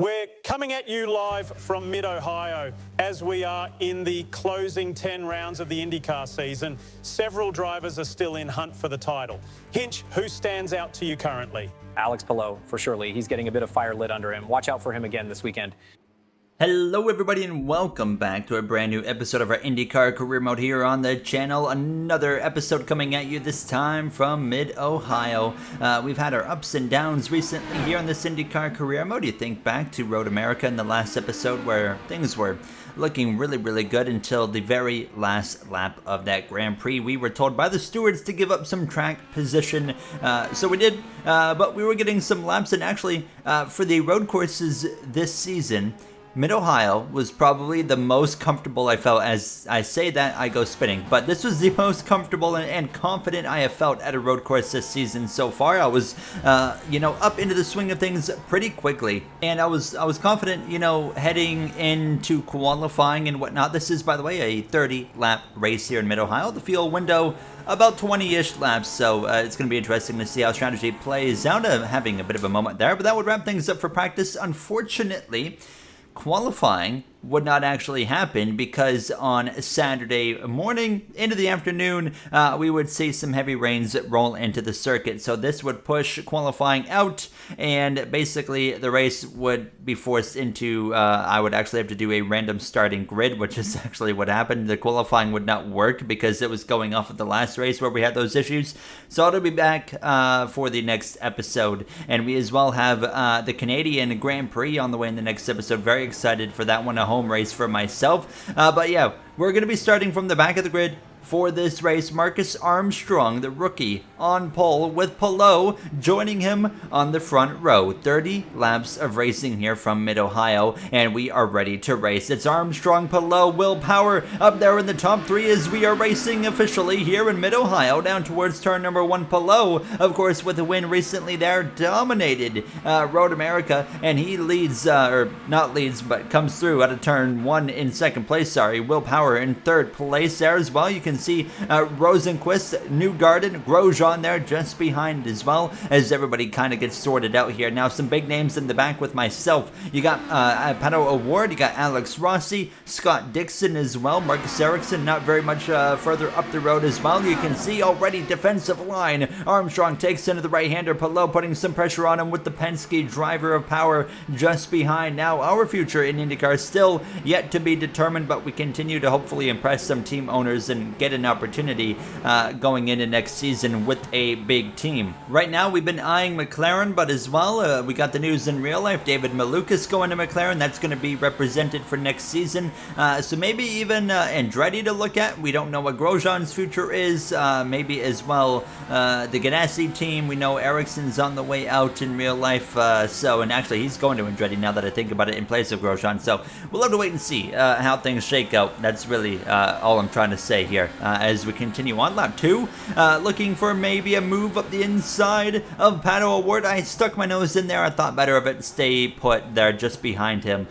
We're coming at you live from mid-Ohio as we are in the closing 10 rounds of the IndyCar season. Several drivers are still in hunt for the title. Hinch, who stands out to you currently? Alex Palou, for surely. He's getting a bit of fire lit under him. Watch out for him again this weekend. Hello everybody and welcome back to a brand new episode of our IndyCar career mode here on the channel. Another episode coming at you this time from mid-Ohio. We've had our ups and downs recently here on this IndyCar career mode. You think back to Road America in the last episode where things were looking really good until the very last lap of that Grand Prix. We were told by the stewards to give up some track position, so we did, but we were getting some laps, and actually for the road courses this season, Mid-Ohio was probably the most comfortable I felt. As I say that, I go spinning. But this was the most comfortable and confident I have felt at a road course this season so far. I was, up into the swing of things pretty quickly. And I was confident, heading into qualifying and whatnot. This is, by the way, a 30-lap race here in Mid-Ohio. The field window about 20-ish laps, so it's going to be interesting to see how strategy plays out. Having a bit of a moment there, but that would wrap things up for practice. Unfortunately, qualifying would not actually happen because on Saturday morning into the afternoon, we would see some heavy rains roll into the circuit. So this would push qualifying out, and basically the race would be forced into, I would actually have to do a random starting grid, which is actually what happened. The qualifying would not work because it was going off of the last race where we had those issues. So I'll be back for the next episode. And we as well have the Canadian Grand Prix on the way in the next episode. Very excited for that one. A home race for myself. But yeah, we're going to be starting from the back of the grid for this race. Marcus Armstrong, the rookie, on pole with Palou joining him on the front row. 30 laps of racing here from Mid-Ohio, and we are ready to race. It's Armstrong, Palou, Will Power up there in the top three as we are racing officially here in Mid-Ohio down towards turn number one. Palou, of course, with a win recently there, dominated Road America, and he leads, or not leads, but comes through out of turn one in second place. Will Power in third place there as well. You can see Rosenquist, Newgarden, Grosjean there just behind as well, as everybody kind of gets sorted out here. Now some big names in the back with myself. You got Pato O'Ward, you got Alex Rossi, Scott Dixon as well, Marcus Ericsson not very much further up the road as well. You can see already defensive line. Armstrong takes into the right-hander. Palou putting some pressure on him with the Penske driver of power just behind. Now our future in IndyCar still yet to be determined, but we continue to hopefully impress some team owners and get an opportunity going into next season with a big team. Right now we've been eyeing McLaren, but as well we got the news in real life. David Malukas going to McLaren. That's going to be represented for next season. So maybe even Andretti to look at. We don't know what Grosjean's future is. Maybe as well the Ganassi team. We know Ericsson's on the way out in real life. And actually he's going to Andretti now that I think about it, in place of Grosjean. So we'll have to wait and see how things shake out. That's really all I'm trying to say here. As we continue on lap 2, looking for maybe a move up the inside of Pato O'Ward. I stuck my nose in there. I thought better of it. Stay put there just behind him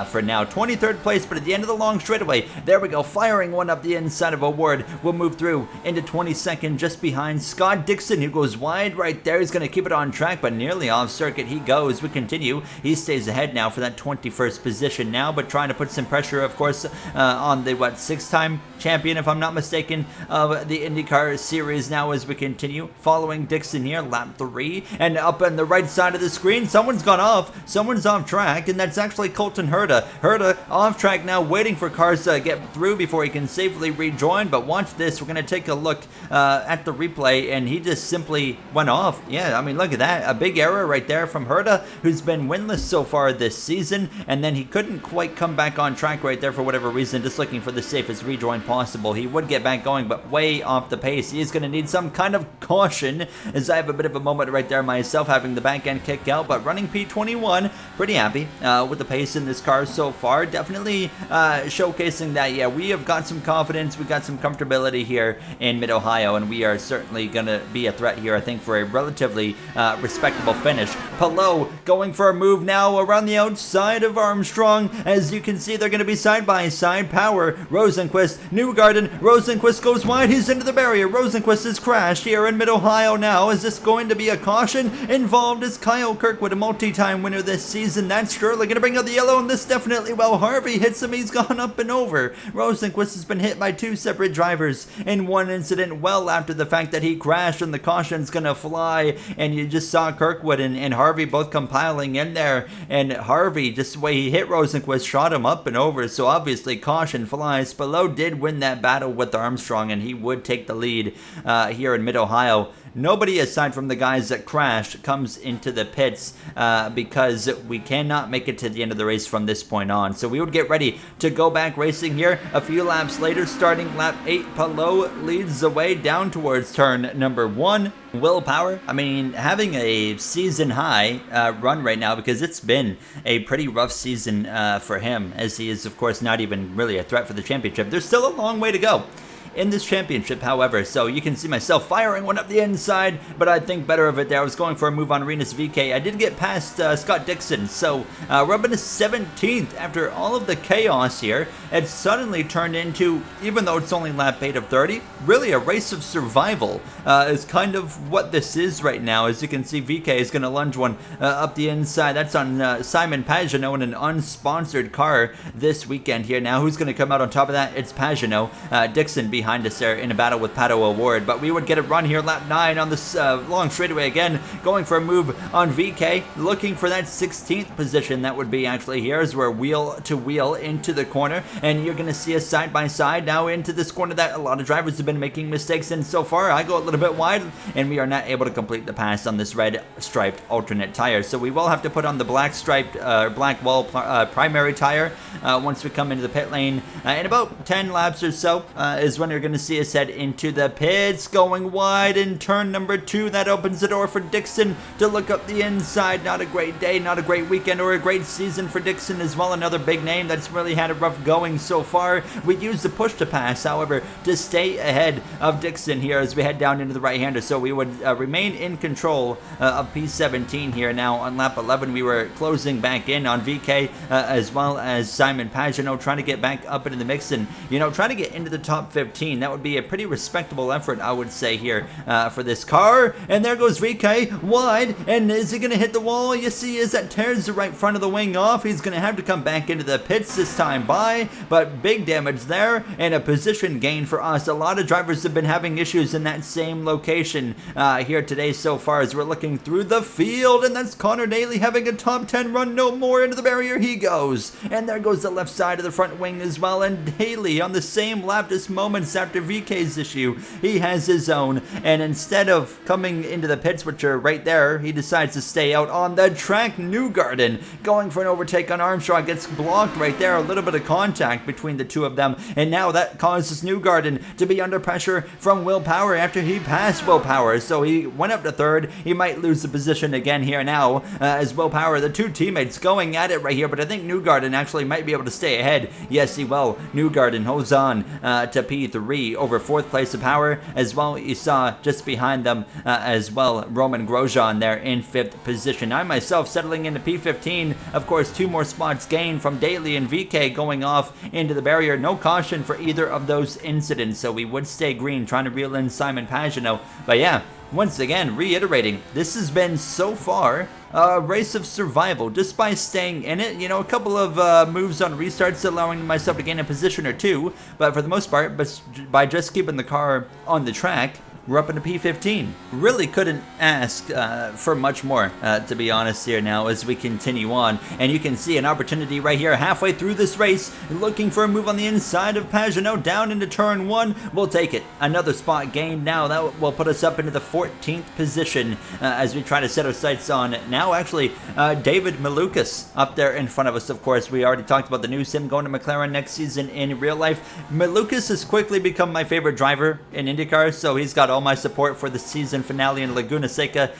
for now. 23rd place, but at the end of the long straightaway, there we go, firing one up the inside of O'Ward. We'll move through into 22nd just behind Scott Dixon, who goes wide right there. He's going to keep it on track, but nearly off circuit he goes. We continue. He stays ahead now for that 21st position now, but trying to put some pressure, of course, on the, six-time champion, if I'm not mistaken, of the IndyCar series now as we continue. Following Dixon here, lap 3, and up on the right side of the screen, someone's gone off. Someone's off track, and that's actually Colton Herta. Herta off track now, waiting for cars to get through before he can safely rejoin, but watch this. We're going to take a look at the replay, and he just simply went off. Yeah, I mean, look at that. A big error right there from Herta, who's been winless so far this season, and then he couldn't quite come back on track right there for whatever reason, just looking for the safest rejoin possible. He would get back going, but way off the pace. He is going to need some kind of caution, as I have a bit of a moment right there myself, having the back end kick out, but running P21, pretty happy with the pace in this car so far. Definitely showcasing that, yeah, we have got some confidence, we got some comfortability here in Mid-Ohio, and we are certainly going to be a threat here, I think, for a relatively respectable finish. Palou going for a move now around the outside of Armstrong. As you can see, they're going to be side by side. Power, Rosenquist, Newgarden, Rosenquist Rosenqvist goes wide. He's into the barrier. Rosenqvist has crashed here in Mid-Ohio now. Is this going to be a caution? Involved is Kyle Kirkwood, a multi-time winner this season. That's surely going to bring out the yellow, and this definitely, well, Harvey hits him. He's gone up and over. Rosenqvist has been hit by 2 separate drivers in one incident well after the fact that he crashed, and the caution's going to fly. And you just saw Kirkwood and Harvey both compiling in there. And Harvey, just the way he hit Rosenqvist, shot him up and over. So obviously caution flies. Spilot did win that battle with Armstrong, and he would take the lead here in Mid-Ohio. Nobody aside from the guys that crashed comes into the pits because we cannot make it to the end of the race from this point on. So we would get ready to go back racing here. A few laps later, starting lap 8, Palou leads the way down towards turn number 1. Will Power, I mean, having a season high run right now because it's been a pretty rough season for him, as he is, of course, not even really a threat for the championship. There's still a long way to go in this championship, however, so you can see myself firing one up the inside, but I think better of it there. I was going for a move on Renus VK. I did get past Scott Dixon, so we're up into 17th after all of the chaos here. It suddenly turned into, even though it's only lap 8 of 30, really a race of survival is kind of what this is right now. As you can see, VK is going to lunge one up the inside. That's on Simon Pagenaud in an unsponsored car this weekend here. Now, who's going to come out on top of that? It's Pagenaud. Dixon behind us there in a battle with Pato O'Ward, but we would get a run here lap 9 on this long straightaway again, going for a move on VK, looking for that 16th position. That would be actually here as we're wheel to wheel into the corner, and you're going to see us side by side now into this corner that a lot of drivers have been making mistakes in so far. I go a little bit wide, and we are not able to complete the pass on this red striped alternate tire, so we will have to put on the black striped black wall primary tire once we come into the pit lane in about 10 laps or so is when you're going to see us head into the pits, going wide in turn number 2. That opens the door for Dixon to look up the inside. Not a great day, not a great weekend, or a great season for Dixon as well. Another big name that's really had a rough going so far. We use the push to pass, however, to stay ahead of Dixon here as we head down into the right-hander, so we would remain in control of P17 here. Now on lap 11, we were closing back in on VK as well as Simon Pagenaud, trying to get back up into the mix and, you know, trying to get into the top 15. That would be a pretty respectable effort, I would say, here for this car. And there goes VK wide, and is he going to hit the wall? Yes, he is. That tears the right front of the wing off. He's going to have to come back into the pits this time by, but big damage there and a position gain for us. A lot of drivers have been having issues in that same location here today so far as we're looking through the field, and that's Connor Daly having a top 10 run. No more into the barrier he goes, and there goes the left side of the front wing as well, and Daly on the same lap just moments after VK's issue. He has his own, and instead of coming into the pits, which are right there, he decides to stay out on the track. Newgarden going for an overtake on Armstrong, gets blocked right there. A little bit of contact between the two of them, and now that causes Newgarden to be under pressure from Will Power after he passed Will Power, so he went up to third. He might lose the position again here now as Will Power, the two teammates going at it right here, but I think Newgarden actually might be able to stay ahead. Yes, he will. Newgarden holds on to P3 over 4th place of Power as well. You saw just behind them as well Roman Grosjean there in 5th position. I myself settling into P15. Of course, 2 more spots gained from Daly and VK going off into the barrier. No caution for either of those incidents, so we would stay green, trying to reel in Simon Pagenaud. But yeah, once again, reiterating, this has been so far a race of survival just by staying in it. You know, a couple of moves on restarts allowing myself to gain a position or 2, but for the most part, by just keeping the car on the track, we're up into P15. Really couldn't ask for much more, to be honest here now as we continue on. And you can see an opportunity right here halfway through this race, looking for a move on the inside of Pagenaud down into turn 1. We'll take it. Another spot gained now. That will put us up into the 14th position as we try to set our sights on now actually David Malukas up there in front of us. Of course, we already talked about the new sim going to McLaren next season in real life. Malukas has quickly become my favorite driver in IndyCar, so he's got all my support for the season finale in Laguna Seca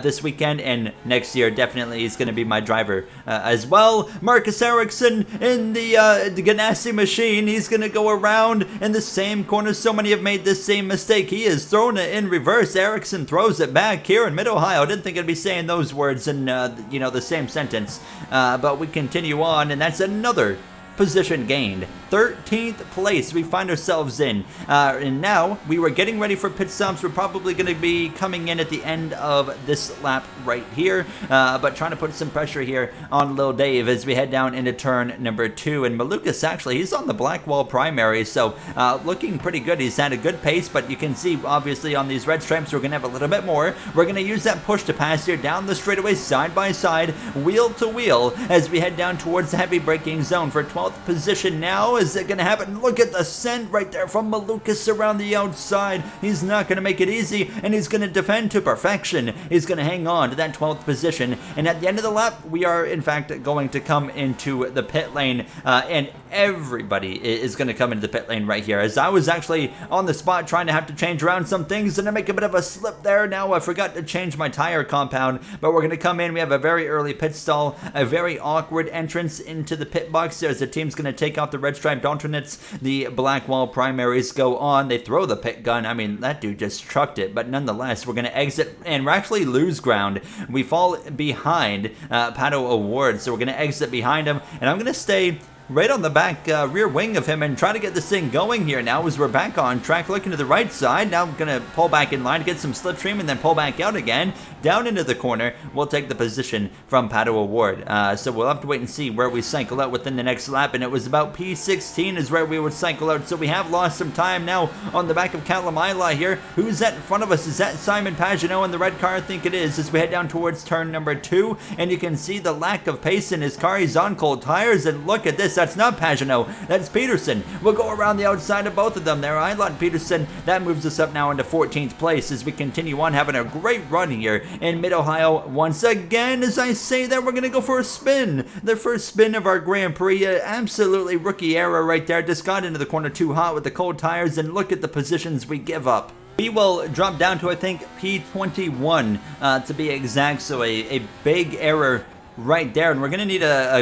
this weekend, and next year definitely he's going to be my driver as well. Marcus Ericsson in the Ganassi machine. He's going to go around in the same corner. So many have made this same mistake. He has thrown it in reverse. Ericsson throws it back here in Mid-Ohio. Didn't think I'd be saying those words in the same sentence, but we continue on, and that's another position gained. 13th place we find ourselves in. And now we were getting ready for pit stops. We're probably going to be coming in at the end of this lap right here, but trying to put some pressure here on Lil Dave as we head down into turn number 2. And Malukas, actually, he's on the Blackwall primary, so looking pretty good. He's had a good pace, but you can see, obviously, on these red stripes, we're going to have a little bit more. We're going to use that push to pass here down the straightaway, side by side, wheel to wheel, as we head down towards the heavy braking zone for 12th position now. Is it going to happen? Look at the send right there from Malukas around the outside. He's not going to make it easy, and he's going to defend to perfection. He's going to hang on to that 12th position, and at the end of the lap, we are, in fact, going to come into the pit lane, and everybody is going to come into the pit lane right here, as I was actually on the spot trying to have to change around some things, and I make a bit of a slip there. Now I forgot to change my tire compound, but we're going to come in. We have a very early pit stall, a very awkward entrance into the pit box as the team's going to take out the red striped alternates. The Blackwall primaries go on. They throw the pit gun. I mean, that dude just trucked it, but nonetheless, we're going to exit, and we're actually lose ground. We fall behind Pato Award, so we're going to exit behind him, and I'm going to stay right on the back rear wing of him and try to get this thing going here now as we're back on track, looking to the right side. Now I'm going to pull back in line to get some slipstream and then pull back out again. Down into the corner, we'll take the position from Pato Award. So we'll have to wait and see where we cycle out within the next lap, and it was about P16 is where we would cycle out. So we have lost some time now on the back of Kalamaila here. Who's that in front of us? Is that Simon Pagenaud in the red car? I think it is, as we head down towards turn number 2, and you can see the lack of pace in his car. He's on cold tires, and look at this. That's not Pagenaud, that's Peterson. We'll go around the outside of both of them there. Eilon Peterson, that moves us up now into 14th place as we continue on having a great run here in Mid-Ohio. Once again, as I say that, we're going to go for a spin. The first spin of our Grand Prix. Absolutely rookie error right there. Just got into the corner too hot with the cold tires, and look at the positions we give up. We will drop down to, I think, P21 to be exact, so a big error right there, and we're going to need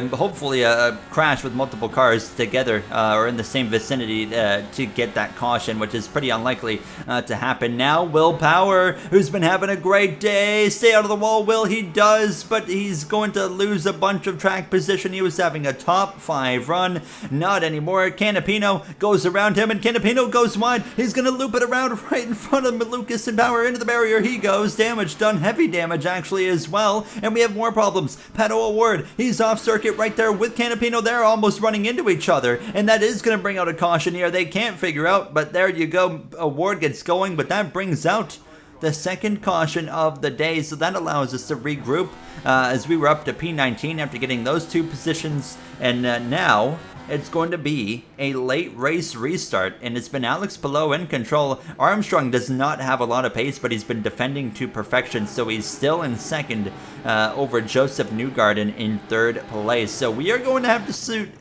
hopefully a crash with multiple cars together or in the same vicinity to get that caution, which is pretty unlikely to happen now. Will Power, who's been having a great day, stay out of the wall. Will, he does, but he's going to lose a bunch of track position. He was having a top 5 run, not anymore. Canapino goes around him, and Canapino goes wide. He's going to loop it around right in front of Malukas, and Power into the barrier he goes. Damage done, heavy damage actually as well, and we have more problems. Pato Award, he's off circuit right there with Canapino. They're almost running into each other, and that is going to bring out a caution here. They can't figure out, but there you go. Award gets going, but that brings out the second caution of the day, so that allows us to regroup as we were up to P19 after getting those 2 positions, and now it's going to be a late race restart, and it's been Alex Palou in control. Armstrong does not have a lot of pace, but he's been defending to perfection, so he's still in second over Joseph Newgarden in 3rd place. So we are going to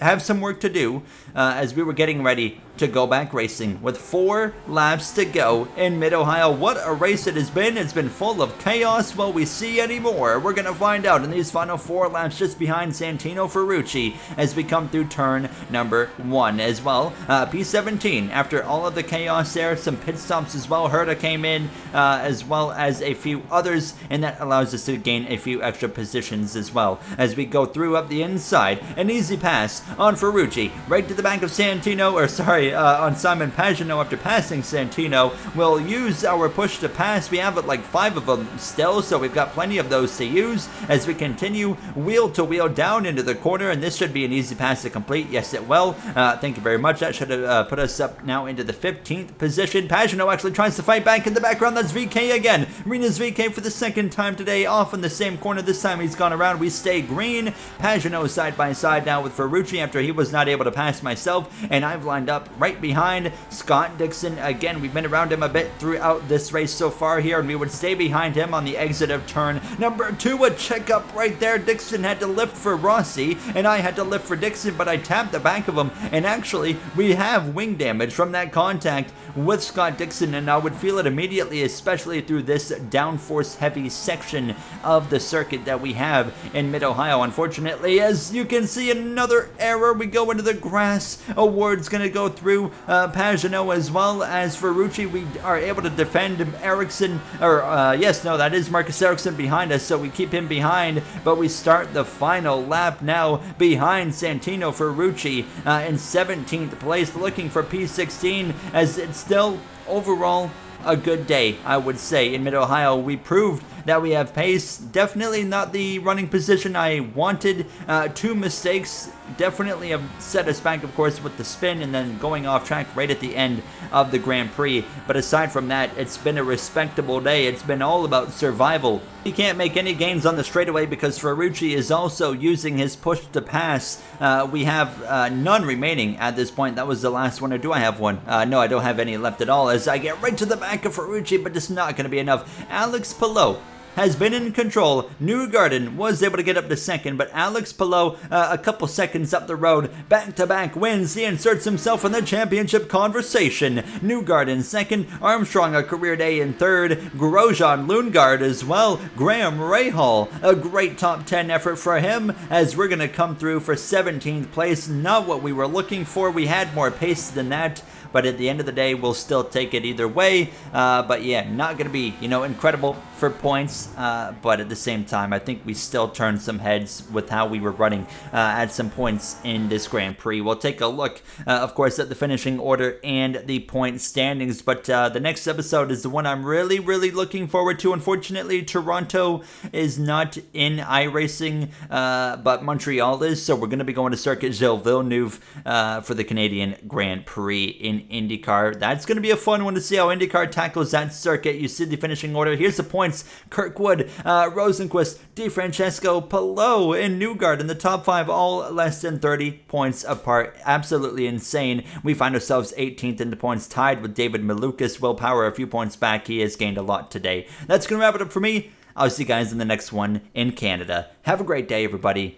have some work to do as we were getting ready to go back racing with 4 laps to go in Mid-Ohio. What a race it has been. It's been full of chaos. Will we see any more? We're going to find out in these final 4 laps just behind Santino Ferrucci as we come through turn number 1 as well. P17, after all of the chaos there, some pit stops as well. Herta came in as well as a few others, and that allows us to gain a few extra positions as well as we go through up the inside. An easy pass on Ferrucci right to the back of Santino, or sorry, on Simon Pagenaud after passing Santino. We'll use our push to pass. We have like 5 of them still, so we've got plenty of those to use as we continue wheel to wheel down into the corner, and this should be an easy pass to complete. Yes, it will. Thank you very much. That should have put us up now into the 15th position. Pagenaud actually tries to fight back in the background. That's VK again. Rena's VK for the 2nd time today, off in the same corner. This time he's gone around. We stay green. Pagenaud side by side now with Ferrucci after he was not able to pass myself, and I've lined up right behind Scott Dixon. Again, we've been around him a bit throughout this race so far here, and we would stay behind him on the exit of turn number 2. A checkup right there. Dixon had to lift for Rossi, and I had to lift for Dixon, but I tapped the back of him, and actually we have wing damage from that contact with Scott Dixon, and I would feel it immediately, especially through this downforce heavy section of the circuit that we have in Mid-Ohio. Unfortunately, as you can see, another error. We go into the grass. Award's going to go through Pagenaud as well as Ferrucci. We are able to defend Ericsson, or yes, no, that is Marcus Ericsson behind us, so we keep him behind, but we start the final lap now behind Santino Ferrucci. Ferrucci in 17th place, looking for P16, as it's still overall a good day, I would say. In Mid-Ohio, we proved that we have pace. Definitely not the running position I wanted. 2 mistakes definitely have set us back, of course, with the spin and then going off track right at the end of the Grand Prix. But aside from that, it's been a respectable day. It's been all about survival. He can't make any gains on the straightaway because Ferrucci is also using his push to pass. We have none remaining at this point. That was the last one, or do I have one? No, I don't have any left at all, as I get right to the back of Ferrucci, but it's not going to be enough. Alex Palou has been in control. Newgarden was able to get up to second, but Alex Palou, a couple seconds up the road, back-to-back wins. He inserts himself in the championship conversation. Newgarden second, Armstrong a career day in third, Grosjean Lundgaard as well, Graham Rahal, a great top 10 effort for him, as we're going to come through for 17th place. Not what we were looking for. We had more pace than that, but at the end of the day, we'll still take it either way. But yeah, not going to be, incredible for points, but at the same time, I think we still turned some heads with how we were running at some points in this Grand Prix. We'll take a look, of course, at the finishing order and the point standings, but the next episode is the one I'm really, really looking forward to. Unfortunately, Toronto is not in iRacing, but Montreal is, so we're going to be going to Circuit Gilles Villeneuve for the Canadian Grand Prix in IndyCar. That's going to be a fun one to see how IndyCar tackles that circuit. You see the finishing order. Here's the points. Kirkwood, Rosenquist, DeFrancesco, Palou, and Newgarden in the top 5, all less than 30 points apart. Absolutely insane. We find ourselves 18th in the points, tied with David Malukas. Will Power a few points back. He has gained a lot today. That's going to wrap it up for me. I'll see you guys in the next one in Canada. Have a great day, everybody.